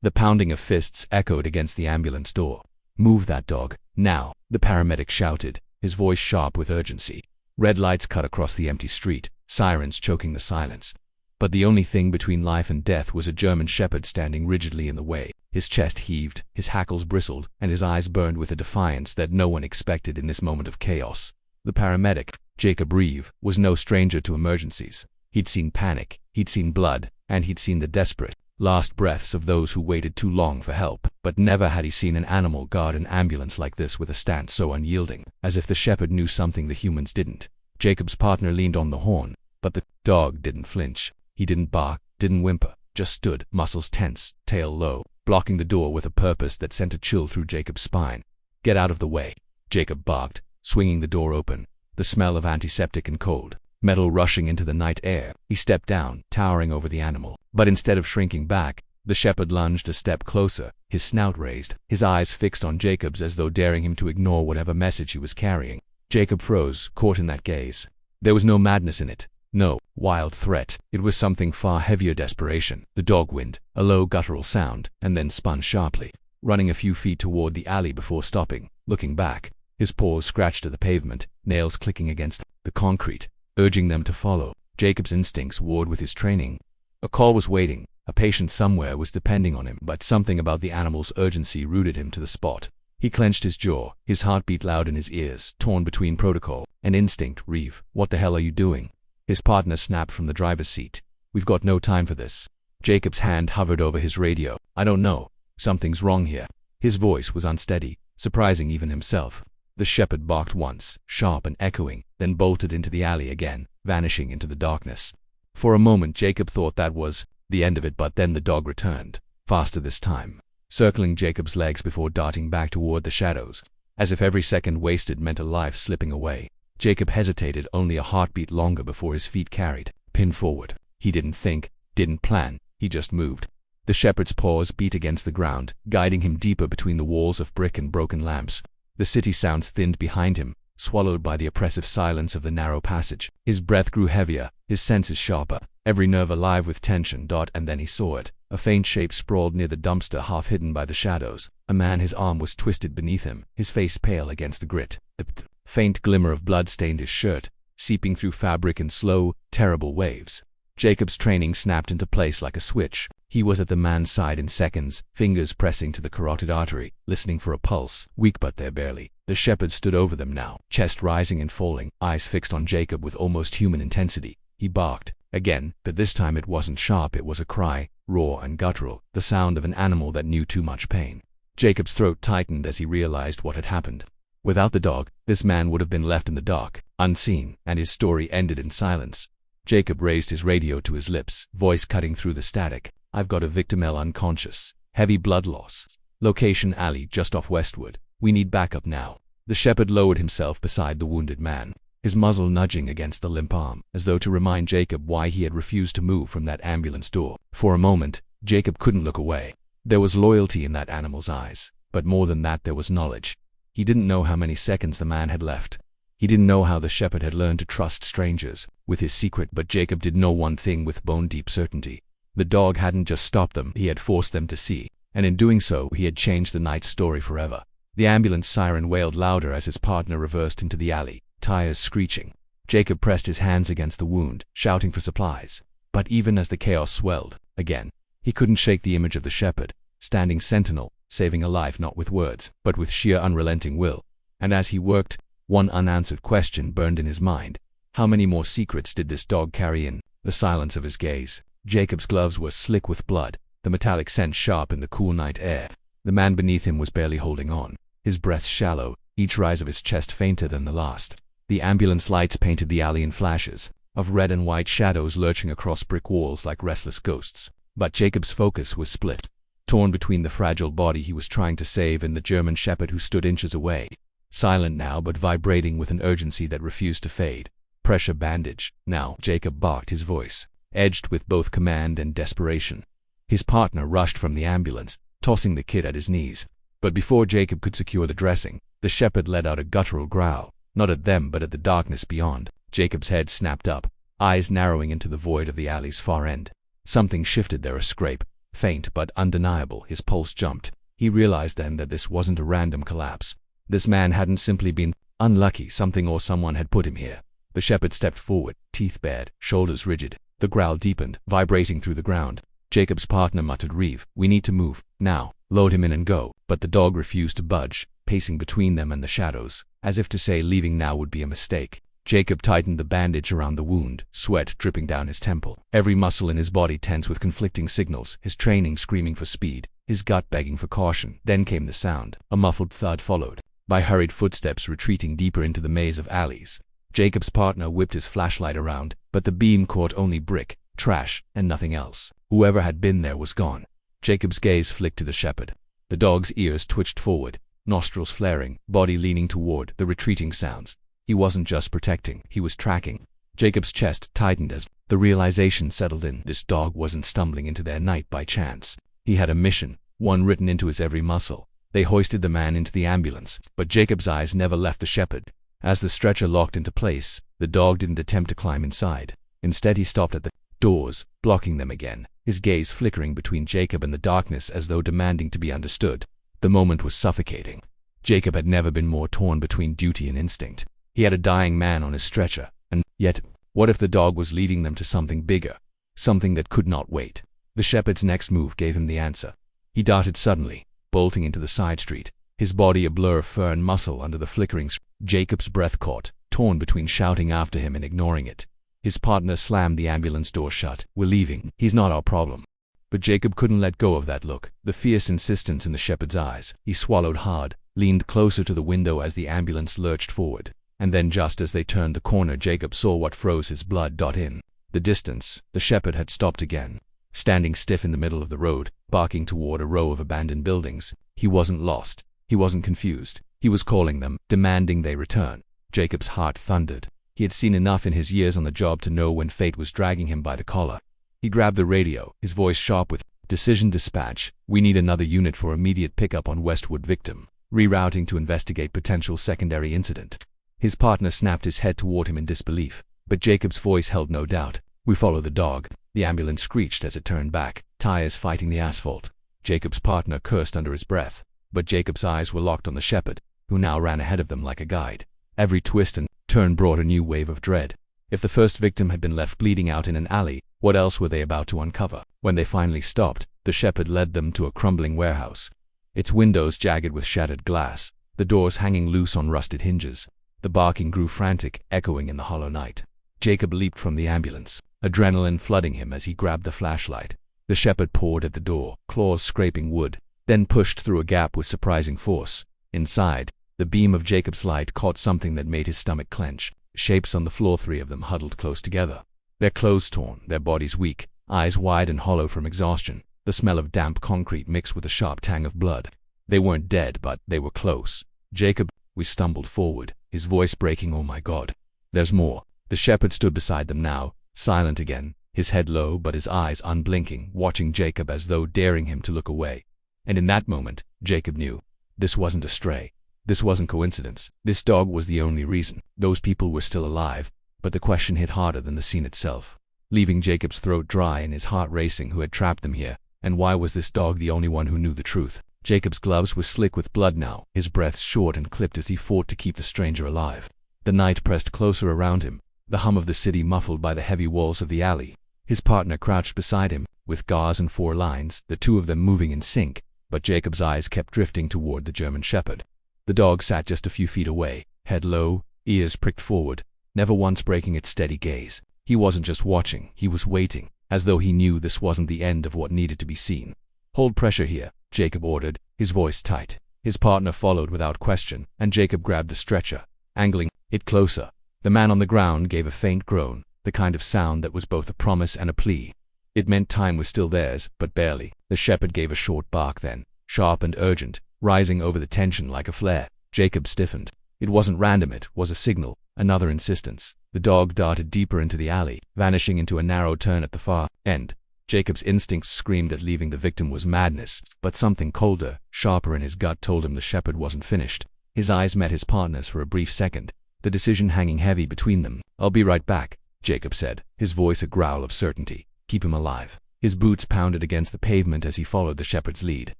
The pounding of fists echoed against the ambulance door. "Move that dog, now," the paramedic shouted, his voice sharp with urgency. Red lights cut across the empty street, sirens choking the silence. But the only thing between life and death was a German shepherd standing rigidly in the way. His chest heaved, his hackles bristled, and his eyes burned with a defiance that no one expected in this moment of chaos. The paramedic, Jacob Reeve, was no stranger to emergencies. He'd seen panic, he'd seen blood, and he'd seen the desperate, last breaths of those who waited too long for help. But never had he seen an animal guard an ambulance like this with a stance so unyielding, as if the shepherd knew something the humans didn't. Jacob's partner leaned on the horn, but the dog didn't flinch. He didn't bark, didn't whimper, just stood, muscles tense, tail low, blocking the door with a purpose that sent a chill through Jacob's spine. "Get out of the way," Jacob barked, swinging the door open, the smell of antiseptic and cold metal rushing into the night air. He stepped down, towering over the animal. But instead of shrinking back, the shepherd lunged a step closer, his snout raised, his eyes fixed on Jacob's as though daring him to ignore whatever message he was carrying. Jacob froze, caught in that gaze. There was no madness in it, no wild threat. It was something far heavier: desperation. The dog whined, a low guttural sound, and then spun sharply, running a few feet toward the alley before stopping, looking back. His paws scratched at the pavement, nails clicking against the concrete, urging them to follow. Jacob's instincts warred with his training. A call was waiting, a patient somewhere was depending on him, but something about the animal's urgency rooted him to the spot. He clenched his jaw, his heartbeat loud in his ears, torn between protocol and instinct. "Reeve, what the hell are you doing?" His partner snapped from the driver's seat. "We've got no time for this." Jacob's hand hovered over his radio. "I don't know. Something's wrong here." His voice was unsteady, surprising even himself. The shepherd barked once, sharp and echoing, then bolted into the alley again, vanishing into the darkness. For a moment Jacob thought that was the end of it, but then the dog returned, faster this time, circling Jacob's legs before darting back toward the shadows, as if every second wasted meant a life slipping away. Jacob hesitated only a heartbeat longer before his feet carried, pinned forward. He didn't think, didn't plan, he just moved. The shepherd's paws beat against the ground, guiding him deeper between the walls of brick and broken lamps. The city sounds thinned behind him, swallowed by the oppressive silence of the narrow passage. His breath grew heavier, his senses sharper, every nerve alive with tension. And then he saw it. A faint shape sprawled near the dumpster, half hidden by the shadows. A man, his arm was twisted beneath him, his face pale against the grit. The faint glimmer of blood stained his shirt, seeping through fabric in slow, terrible waves. Jacob's training snapped into place like a switch. He was at the man's side in seconds, fingers pressing to the carotid artery, listening for a pulse, weak but there barely. The shepherd stood over them now, chest rising and falling, eyes fixed on Jacob with almost human intensity. He barked again, but this time it wasn't sharp. It was a cry, raw and guttural, the sound of an animal that knew too much pain. Jacob's throat tightened as he realized what had happened. Without the dog, this man would have been left in the dark, unseen, and his story ended in silence. Jacob raised his radio to his lips, voice cutting through the static. "I've got a victim, unconscious. Heavy blood loss. Location alley just off Westwood. We need backup now." The shepherd lowered himself beside the wounded man, his muzzle nudging against the limp arm, as though to remind Jacob why he had refused to move from that ambulance door. For a moment, Jacob couldn't look away. There was loyalty in that animal's eyes, but more than that there was knowledge. He didn't know how many seconds the man had left. He didn't know how the shepherd had learned to trust strangers with his secret, but Jacob did know one thing with bone-deep certainty. The dog hadn't just stopped them, he had forced them to see, and in doing so he had changed the night's story forever. The ambulance siren wailed louder as his partner reversed into the alley, tires screeching. Jacob pressed his hands against the wound, shouting for supplies. But even as the chaos swelled, again, he couldn't shake the image of the shepherd, standing sentinel, saving a life not with words, but with sheer unrelenting will. And as he worked, one unanswered question burned in his mind. How many more secrets did this dog carry in the silence of his gaze? Jacob's gloves were slick with blood, the metallic scent sharp in the cool night air. The man beneath him was barely holding on, his breath shallow, each rise of his chest fainter than the last. The ambulance lights painted the alley in flashes of red and white shadows lurching across brick walls like restless ghosts. But Jacob's focus was split, torn between the fragile body he was trying to save and the German shepherd who stood inches away, silent now but vibrating with an urgency that refused to fade. "Pressure bandage, now," Jacob barked, his voice edged with both command and desperation. His partner rushed from the ambulance, tossing the kid at his knees. But before Jacob could secure the dressing, the shepherd let out a guttural growl, not at them but at the darkness beyond. Jacob's head snapped up, eyes narrowing into the void of the alley's far end. Something shifted there, a scrape, faint but undeniable. His pulse jumped. He realized then that this wasn't a random collapse. This man hadn't simply been unlucky. Something or someone had put him here. The shepherd stepped forward, teeth bared, shoulders rigid. The growl deepened, vibrating through the ground. Jacob's partner muttered, "Reeve, we need to move, now. Load him in and go." But the dog refused to budge, pacing between them and the shadows, as if to say leaving now would be a mistake. Jacob tightened the bandage around the wound, sweat dripping down his temple. Every muscle in his body tense with conflicting signals, his training screaming for speed, his gut begging for caution. Then came the sound. A muffled thud followed by hurried footsteps retreating deeper into the maze of alleys. Jacob's partner whipped his flashlight around, but the beam caught only brick, trash, and nothing else. Whoever had been there was gone. Jacob's gaze flicked to the shepherd. The dog's ears twitched forward, nostrils flaring, body leaning toward the retreating sounds. He wasn't just protecting, he was tracking. Jacob's chest tightened as the realization settled in. This dog wasn't stumbling into their night by chance. He had a mission, one written into his every muscle. They hoisted the man into the ambulance, but Jacob's eyes never left the shepherd. As the stretcher locked into place, the dog didn't attempt to climb inside. Instead, he stopped at the doors, blocking them again, his gaze flickering between Jacob and the darkness as though demanding to be understood. The moment was suffocating. Jacob had never been more torn between duty and instinct. He had a dying man on his stretcher, and yet, what if the dog was leading them to something bigger, something that could not wait? The shepherd's next move gave him the answer. He darted suddenly, bolting into the side street, his body a blur of fur and muscle under the flickering. Jacob's breath caught, torn between shouting after him and ignoring it. His partner slammed the ambulance door shut. "We're leaving. He's not our problem." But Jacob couldn't let go of that look, the fierce insistence in the shepherd's eyes. He swallowed hard, leaned closer to the window as the ambulance lurched forward. And then just as they turned the corner, Jacob saw what froze his blood. In the distance, the shepherd had stopped again, standing stiff in the middle of the road, barking toward a row of abandoned buildings. He wasn't lost. He wasn't confused. He was calling them, demanding they return. Jacob's heart thundered. He had seen enough in his years on the job to know when fate was dragging him by the collar. He grabbed the radio, his voice sharp with decision. "Dispatch, we need another unit for immediate pickup on Westwood. Victim rerouting to investigate potential secondary incident." His partner snapped his head toward him in disbelief, but Jacob's voice held no doubt. "We follow the dog." The ambulance screeched as it turned back, tires fighting the asphalt. Jacob's partner cursed under his breath, but Jacob's eyes were locked on the shepherd, who now ran ahead of them like a guide. Every twist and turn brought a new wave of dread. If the first victim had been left bleeding out in an alley, what else were they about to uncover? When they finally stopped, the shepherd led them to a crumbling warehouse, its windows jagged with shattered glass, the doors hanging loose on rusted hinges. The barking grew frantic, echoing in the hollow night. Jacob leaped from the ambulance, adrenaline flooding him as he grabbed the flashlight. The shepherd pawed at the door, claws scraping wood, then pushed through a gap with surprising force. Inside, the beam of Jacob's light caught something that made his stomach clench. Shapes on the floor, three of them huddled close together. Their clothes torn, their bodies weak, eyes wide and hollow from exhaustion. The smell of damp concrete mixed with a sharp tang of blood. They weren't dead, but they were close. "Jacob," we stumbled forward, his voice breaking. "Oh my God. There's more." The shepherd stood beside them now, silent again, his head low but his eyes unblinking, watching Jacob as though daring him to look away. And in that moment, Jacob knew. This wasn't a stray. This wasn't coincidence. This dog was the only reason. Those people were still alive, but the question hit harder than the scene itself, leaving Jacob's throat dry and his heart racing. Who had trapped them here, and why was this dog the only one who knew the truth? Jacob's gloves were slick with blood now, his breath short and clipped as he fought to keep the stranger alive. The night pressed closer around him, the hum of the city muffled by the heavy walls of the alley. His partner crouched beside him, with gauze and four lines, the two of them moving in sync, but Jacob's eyes kept drifting toward the German shepherd. The dog sat just a few feet away, head low, ears pricked forward, never once breaking its steady gaze. He wasn't just watching, he was waiting, as though he knew this wasn't the end of what needed to be seen. "Hold pressure here," Jacob ordered, his voice tight. His partner followed without question, and Jacob grabbed the stretcher, angling it closer. The man on the ground gave a faint groan, the kind of sound that was both a promise and a plea. It meant time was still theirs, but barely. The shepherd gave a short bark then, sharp and urgent, rising over the tension like a flare. Jacob stiffened. It wasn't random, it was a signal, another insistence. The dog darted deeper into the alley, vanishing into a narrow turn at the far end. Jacob's instincts screamed that leaving the victim was madness, but something colder, sharper in his gut told him the shepherd wasn't finished. His eyes met his partner's for a brief second, the decision hanging heavy between them. "I'll be right back," Jacob said, his voice a growl of certainty. "Keep him alive." His boots pounded against the pavement as he followed the shepherd's lead.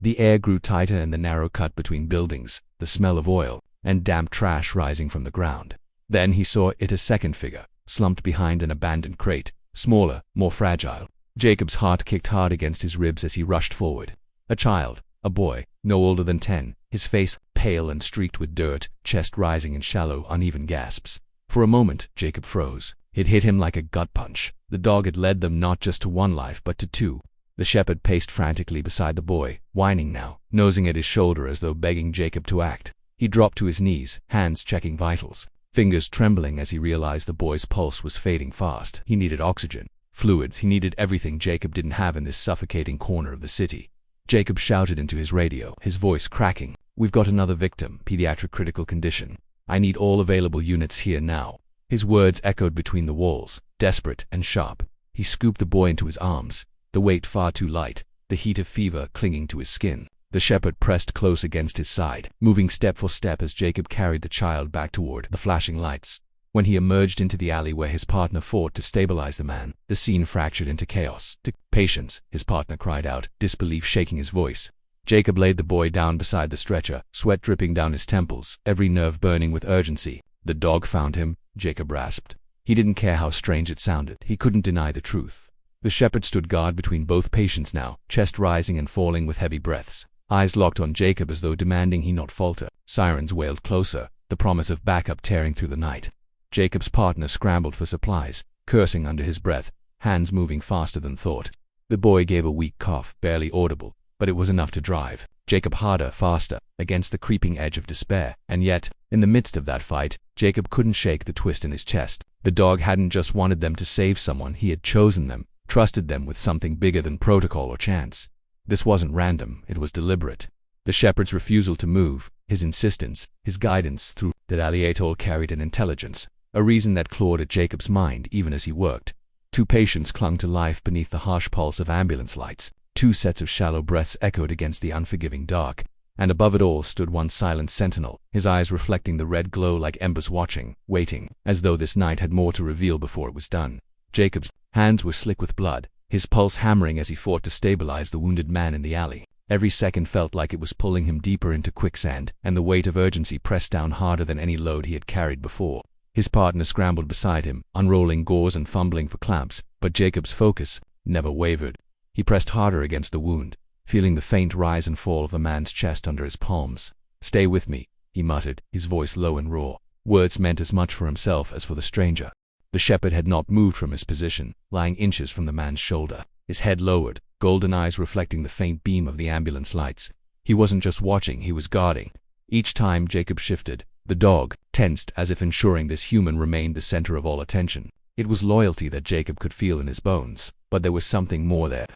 The air grew tighter in the narrow cut between buildings, the smell of oil and damp trash rising from the ground. Then he saw a second figure, slumped behind an abandoned crate, smaller, more fragile. Jacob's heart kicked hard against his ribs as he rushed forward. A child, a boy, no older than 10, his face pale and streaked with dirt, chest rising in shallow, uneven gasps. For a moment, Jacob froze. It hit him like a gut punch. The dog had led them not just to one life, but to two. The shepherd paced frantically beside the boy, whining now, nosing at his shoulder as though begging Jacob to act. He dropped to his knees, hands checking vitals, fingers trembling as he realized the boy's pulse was fading fast. He needed oxygen, fluids, he needed everything Jacob didn't have in this suffocating corner of the city. Jacob shouted into his radio, his voice cracking. "We've got another victim, pediatric critical condition. I need all available units here now." His words echoed between the walls, desperate and sharp. He scooped the boy into his arms, the weight far too light, the heat of fever clinging to his skin. The shepherd pressed close against his side, moving step for step as Jacob carried the child back toward the flashing lights. When he emerged into the alley where his partner fought to stabilize the man, the scene fractured into chaos. "Patience," his partner cried out, disbelief shaking his voice. Jacob laid the boy down beside the stretcher, sweat dripping down his temples, every nerve burning with urgency. "The dog found him," Jacob rasped. He didn't care how strange it sounded. He couldn't deny the truth. The shepherd stood guard between both patients now, chest rising and falling with heavy breaths. Eyes locked on Jacob as though demanding he not falter. Sirens wailed closer, the promise of backup tearing through the night. Jacob's partner scrambled for supplies, cursing under his breath, hands moving faster than thought. The boy gave a weak cough, barely audible, but it was enough to drive Jacob harder, faster, against the creeping edge of despair. And yet, in the midst of that fight, Jacob couldn't shake the twist in his chest. The dog hadn't just wanted them to save someone, he had chosen them, trusted them with something bigger than protocol or chance. This wasn't random, it was deliberate. The shepherd's refusal to move, his insistence, his guidance through that alley all carried an intelligence, a reason that clawed at Jacob's mind even as he worked. Two patients clung to life beneath the harsh pulse of ambulance lights. Two sets of shallow breaths echoed against the unforgiving dark, and above it all stood one silent sentinel, his eyes reflecting the red glow like embers watching, waiting, as though this night had more to reveal before it was done. Jacob's hands were slick with blood, his pulse hammering as he fought to stabilize the wounded man in the alley. Every second felt like it was pulling him deeper into quicksand, and the weight of urgency pressed down harder than any load he had carried before. His partner scrambled beside him, unrolling gauze and fumbling for clamps, but Jacob's focus never wavered. He pressed harder against the wound, feeling the faint rise and fall of the man's chest under his palms. "Stay with me," he muttered, his voice low and raw. Words meant as much for himself as for the stranger. The shepherd had not moved from his position, lying inches from the man's shoulder, his head lowered, golden eyes reflecting the faint beam of the ambulance lights. He wasn't just watching, he was guarding. Each time Jacob shifted, the dog tensed as if ensuring this human remained the center of all attention. It was loyalty that Jacob could feel in his bones, but there was something more there.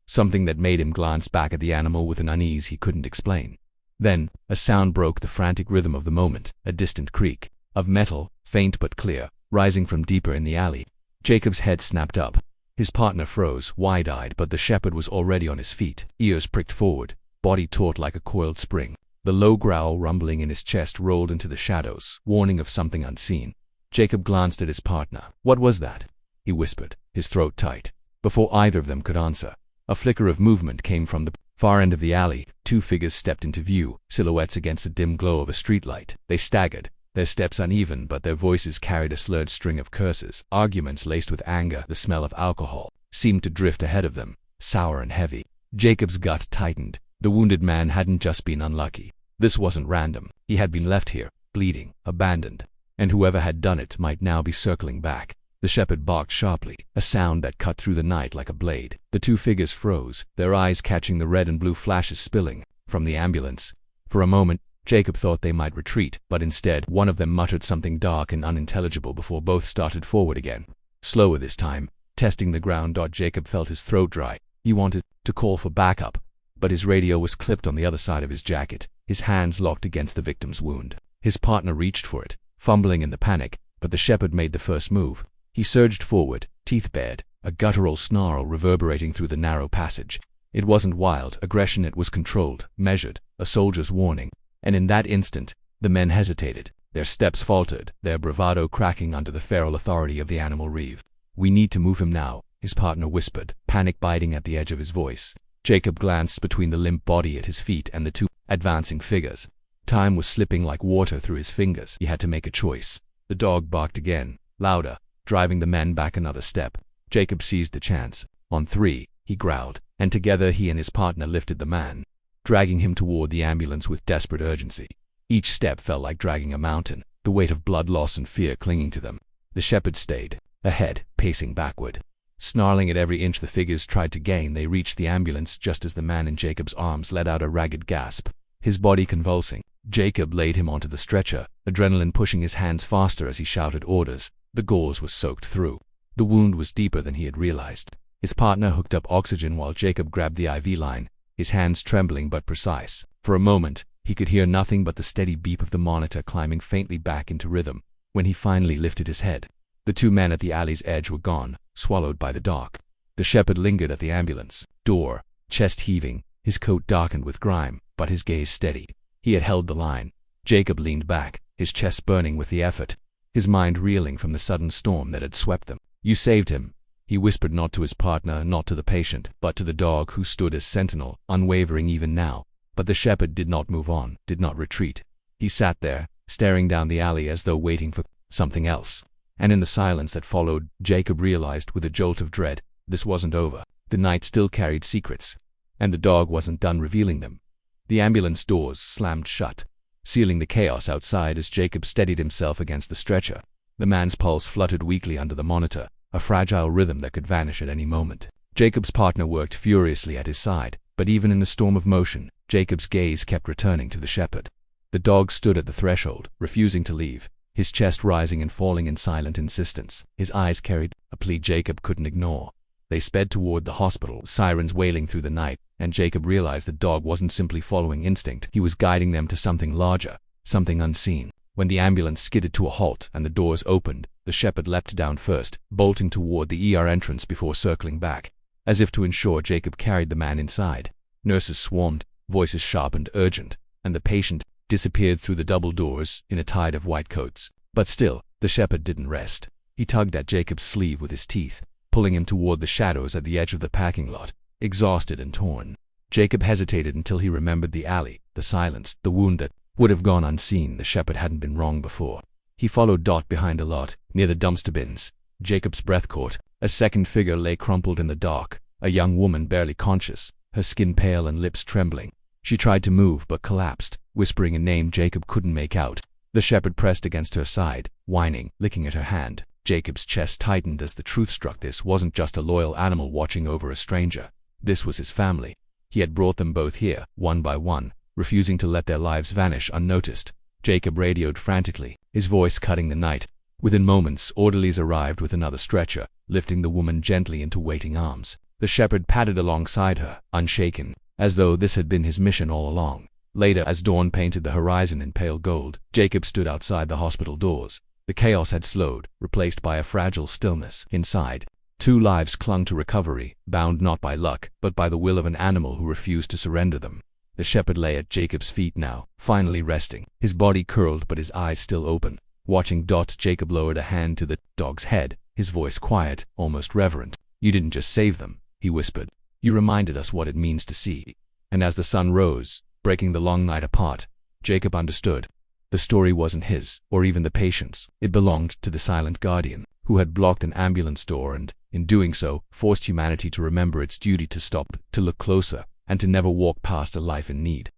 Something that made him glance back at the animal with an unease he couldn't explain. Then, a sound broke the frantic rhythm of the moment, a distant creak of metal, faint but clear, rising from deeper in the alley. Jacob's head snapped up. His partner froze, wide-eyed, but the shepherd was already on his feet, ears pricked forward, body taut like a coiled spring. The low growl rumbling in his chest rolled into the shadows, warning of something unseen. Jacob glanced at his partner. "What was that?" he whispered, his throat tight. Before either of them could answer, a flicker of movement came from the far end of the alley. Two figures stepped into view, silhouettes against the dim glow of a streetlight. They staggered, their steps uneven, but their voices carried a slurred string of curses. Arguments laced with anger, the smell of alcohol, seemed to drift ahead of them, sour and heavy. Jacob's gut tightened. The wounded man hadn't just been unlucky. This wasn't random. He had been left here, bleeding, abandoned, and whoever had done it might now be circling back. The shepherd barked sharply, a sound that cut through the night like a blade. The two figures froze, their eyes catching the red and blue flashes spilling from the ambulance. For a moment, Jacob thought they might retreat, but instead, one of them muttered something dark and unintelligible before both started forward again. Slower this time, testing the ground. Jacob felt his throat dry. He wanted to call for backup, but his radio was clipped on the other side of his jacket, his hands locked against the victim's wound. His partner reached for it, fumbling in the panic, but the shepherd made the first move. He surged forward, teeth bared, a guttural snarl reverberating through the narrow passage. It wasn't wild aggression, it was controlled, measured, a soldier's warning. And in that instant, the men hesitated. Their steps faltered, their bravado cracking under the feral authority of the animal reeve. "We need to move him now," his partner whispered, panic biting at the edge of his voice. Jacob glanced between the limp body at his feet and the two advancing figures. Time was slipping like water through his fingers. He had to make a choice. The dog barked again, louder, driving the men back another step. Jacob seized the chance. On 3, he growled, and together he and his partner lifted the man, dragging him toward the ambulance with desperate urgency. Each step felt like dragging a mountain, the weight of blood loss and fear clinging to them. The shepherd stayed, ahead, pacing backward. Snarling at every inch the figures tried to gain, they reached the ambulance just as the man in Jacob's arms let out a ragged gasp, his body convulsing. Jacob laid him onto the stretcher, adrenaline pushing his hands faster as he shouted orders. The gauze was soaked through. The wound was deeper than he had realized. His partner hooked up oxygen while Jacob grabbed the IV line, his hands trembling but precise. For a moment, he could hear nothing but the steady beep of the monitor climbing faintly back into rhythm. When he finally lifted his head, the two men at the alley's edge were gone, swallowed by the dark. The shepherd lingered at the ambulance door, chest heaving, his coat darkened with grime, but his gaze steady. He had held the line. Jacob leaned back, his chest burning with the effort, his mind reeling from the sudden storm that had swept them. "You saved him," he whispered, not to his partner, not to the patient, but to the dog who stood as sentinel, unwavering even now. But the shepherd did not move on, did not retreat. He sat there, staring down the alley as though waiting for something else. And in the silence that followed, Jacob realized with a jolt of dread, this wasn't over. The night still carried secrets, and the dog wasn't done revealing them. The ambulance doors slammed shut, sealing the chaos outside as Jacob steadied himself against the stretcher. The man's pulse fluttered weakly under the monitor, a fragile rhythm that could vanish at any moment. Jacob's partner worked furiously at his side, but even in the storm of motion, Jacob's gaze kept returning to the shepherd. The dog stood at the threshold, refusing to leave, his chest rising and falling in silent insistence. His eyes carried a plea Jacob couldn't ignore. They sped toward the hospital, sirens wailing through the night, and Jacob realized the dog wasn't simply following instinct. He was guiding them to something larger, something unseen. When the ambulance skidded to a halt and the doors opened, the shepherd leapt down first, bolting toward the ER entrance before circling back, as if to ensure Jacob carried the man inside. Nurses swarmed, voices sharp and urgent, and the patient disappeared through the double doors in a tide of white coats. But still, the shepherd didn't rest. He tugged at Jacob's sleeve with his teeth, pulling him toward the shadows at the edge of the parking lot, exhausted and torn. Jacob hesitated until he remembered the alley, the silence, the wound that would have gone unseen. The shepherd hadn't been wrong before. He followed Dot behind a lot, near the dumpster bins. Jacob's breath caught. A second figure lay crumpled in the dark, a young woman barely conscious, her skin pale and lips trembling. She tried to move but collapsed, whispering a name Jacob couldn't make out. The shepherd pressed against her side, whining, licking at her hand. Jacob's chest tightened as the truth struck. This wasn't just a loyal animal watching over a stranger. This was his family. He had brought them both here, one by one, refusing to let their lives vanish unnoticed. Jacob radioed frantically, his voice cutting the night. Within moments, orderlies arrived with another stretcher, lifting the woman gently into waiting arms. The shepherd padded alongside her, unshaken, as though this had been his mission all along. Later, as dawn painted the horizon in pale gold, Jacob stood outside the hospital doors. The chaos had slowed, replaced by a fragile stillness. Inside, 2 lives clung to recovery, bound not by luck, but by the will of an animal who refused to surrender them. The shepherd lay at Jacob's feet now, finally resting, his body curled but his eyes still open. Watching Dot, Jacob lowered a hand to the dog's head, his voice quiet, almost reverent. "You didn't just save them," he whispered. "You reminded us what it means to see." And as the sun rose, breaking the long night apart, Jacob understood. The story wasn't his, or even the patient's. It belonged to the silent guardian, who had blocked an ambulance door and, in doing so, forced humanity to remember its duty to stop, to look closer, and to never walk past a life in need.